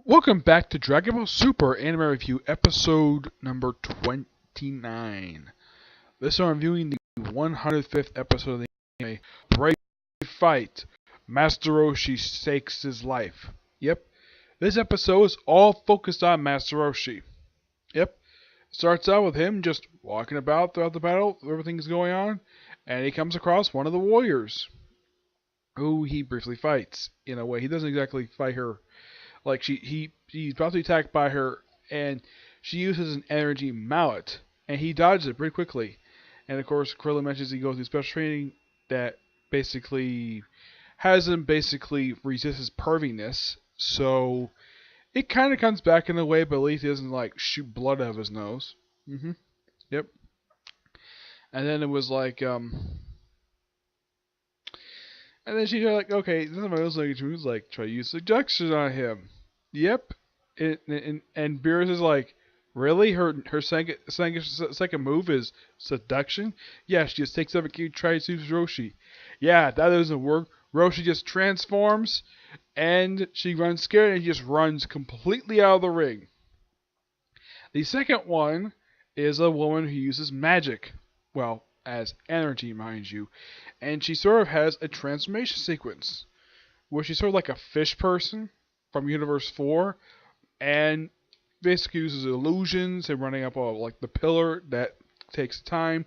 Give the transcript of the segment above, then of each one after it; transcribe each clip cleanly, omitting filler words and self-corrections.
Welcome back to Dragon Ball Super Anime Review episode number 29. This time I'm reviewing the 105th episode of the anime, Brave Fight, Master Roshi Stakes His Life. Yep, this episode is all focused on Master Roshi. Yep, starts out with him just walking about throughout the battle, everything's going on, and he comes across one of the warriors, who he briefly fights. In a way, he doesn't exactly fight her. Like he's about to be attacked by her, and she uses an energy mallet, and he dodges it pretty quickly. And of course, Krillin mentions he goes through special training that basically has him basically resist his perviness. So it kind of comes back in a way, but at least he doesn't like shoot blood out of his nose. Yep. And then it was like and then she's like, okay, this is my nose language. Who's like, try to use seduction on him. Yep. And Beerus is like, really? Her second move is seduction? Yeah, she just takes up a key, tries to use Roshi. Yeah, that doesn't work. Roshi just transforms, and she runs scared, and he just runs completely out of the ring. The second one is a woman who uses magic. Well, as energy, mind you. And she sort of has a transformation sequence where she's sort of like a fish person from Universe 4 and basically uses illusions and running up like the pillar that takes time.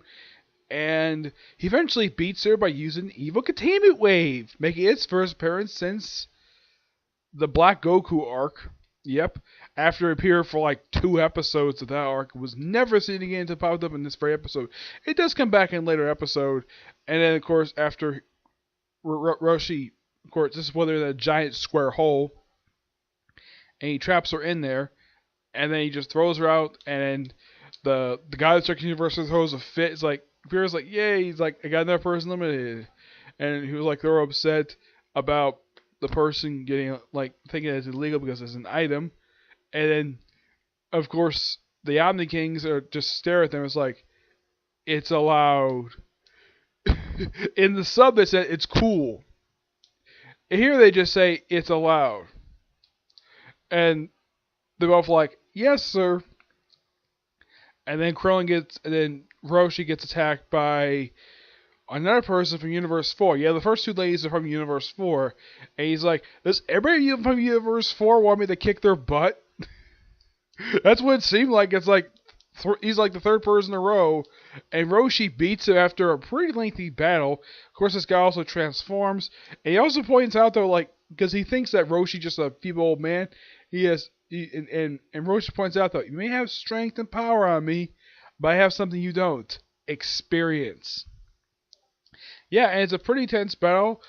And he eventually beats her by using Evil Containment Wave, making its first appearance since the Black Goku arc. Yep, after it appeared for like 2 episodes of that arc, it was never seen again until it popped up in this very episode. It does come back in a later episode, and then of course after Roshi, of course this is where there's a giant square hole, and he traps her in there, and then he just throws her out, and the guy that's Circuit Universe throws a fit. It's like Beerus like, yay, he's like, I got another person eliminated, and he was like, they're upset about the person getting like thinking it's illegal because it's an item, and then of course the Omni Kings are just stare at them. It's like, it's allowed. In the sub they said it's cool. Here they just say it's allowed, and they're both like, yes, sir. And then Roshi gets attacked by another person from Universe 4. Yeah, the first 2 ladies are from Universe 4. And he's like, does everybody from Universe 4 want me to kick their butt? That's what it seemed like. It's like, he's like the 3rd person in a row. And Roshi beats him after a pretty lengthy battle. Of course, this guy also transforms. And he also points out, though, like, because he thinks that Roshi's just a feeble old man. And Roshi points out, though, you may have strength and power on me, but I have something you don't. Experience. Yeah, and it's a pretty tense battle.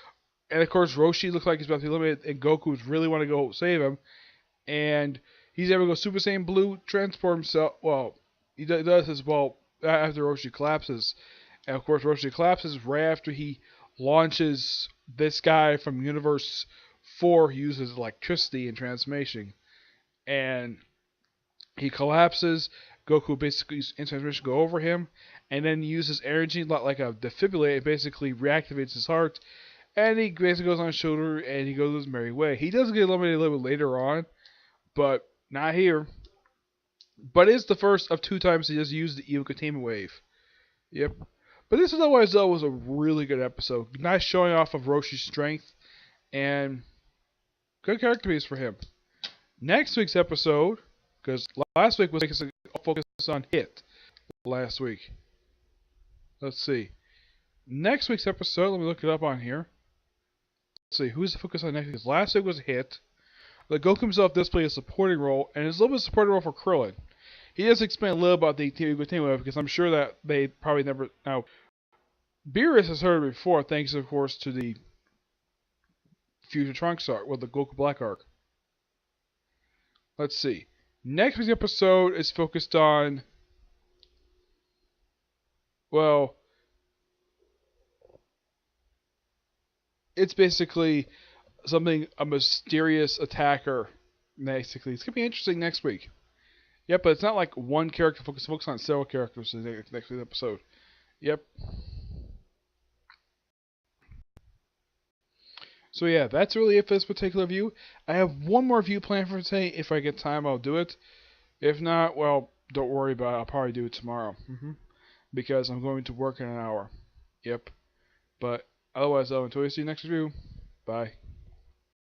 And of course, Roshi looks like he's about to be eliminated, and Goku's really want to go save him. And he's able to go Super Saiyan Blue, transport himself. Well, he does as well after Roshi collapses. And of course, Roshi collapses right after he launches this guy from Universe 4 who uses electricity and transformation. And he collapses. Goku basically in transformation go over him, and then uses energy like a defibrillator. It basically reactivates his heart, and he basically goes on his shoulder and he goes his merry way. He does get eliminated a little bit later on, but not here. But it's the first of 2 times he has used the Evil Containment Wave. Yep. But this otherwise though was a really good episode. Nice showing off of Roshi's strength, and good character piece for him. Next week's episode, because last week was focused on Hit. Last week. Let's see. Next week's episode, let me look it up on here. Let's see, who's the focus on next week? Last week was Hit. The Goku himself does play a supporting role, and it's a little bit of a supporting role for Krillin. He does explain a little about the TV because I'm sure that they probably never. Now, Beerus has heard it before, thanks, of course, to the Future Trunks arc, well, the Goku Black arc. Let's see. Next week's episode is focused on, well, it's basically a mysterious attacker. Basically, it's gonna be interesting next week. Yep, but it's not like one character focus on several characters in the next week's episode. Yep. So yeah, that's really it for this particular review. I have one more review planned for today. If I get time, I'll do it. If not, well, don't worry about it. I'll probably do it tomorrow. Because I'm going to work in an hour. Yep. But otherwise, though, until we see you next review, bye.